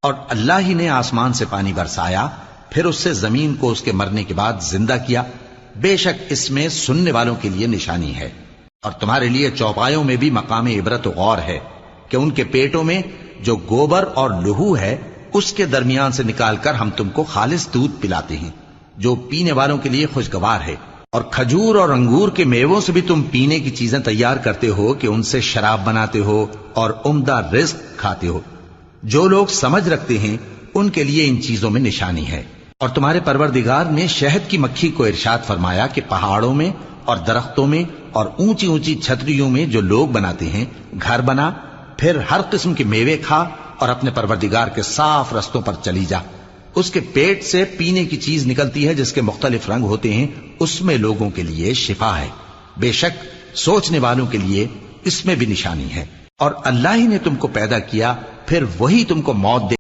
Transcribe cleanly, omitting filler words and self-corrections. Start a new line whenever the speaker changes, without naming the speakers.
اور اللہ ہی نے آسمان سے پانی برسایا، پھر اس سے زمین کو اس کے مرنے کے بعد زندہ کیا، بے شک اس میں سننے والوں کے لیے نشانی ہے۔ اور تمہارے لیے چوپایوں میں بھی مقام عبرت و غور ہے کہ ان کے پیٹوں میں جو گوبر اور لہو ہے اس کے درمیان سے نکال کر ہم تم کو خالص دودھ پلاتے ہیں جو پینے والوں کے لیے خوشگوار ہے، اور کھجور اور انگور کے میووں سے بھی تم پینے کی چیزیں تیار کرتے ہو کہ ان سے شراب بناتے ہو اور عمدہ رزق کھاتے ہو۔ جو لوگ سمجھ رکھتے ہیں ان کے لیے ان چیزوں میں نشانی ہے۔ اور تمہارے پروردگار نے شہد کی مکھی کو ارشاد فرمایا کہ پہاڑوں میں اور درختوں میں اور اونچی اونچی چھتریوں میں جو لوگ بناتے ہیں گھر بنا، پھر ہر قسم کے میوے کھا اور اپنے پروردگار کے صاف رستوں پر چلی جا۔ اس کے پیٹ سے پینے کی چیز نکلتی ہے جس کے مختلف رنگ ہوتے ہیں، اس میں لوگوں کے لیے شفا ہے، بے شک سوچنے والوں کے لیے اس میں بھی نشانی ہے۔ اور اللہ ہی نے تم کو پیدا کیا، پھر وہی تم کو موت دے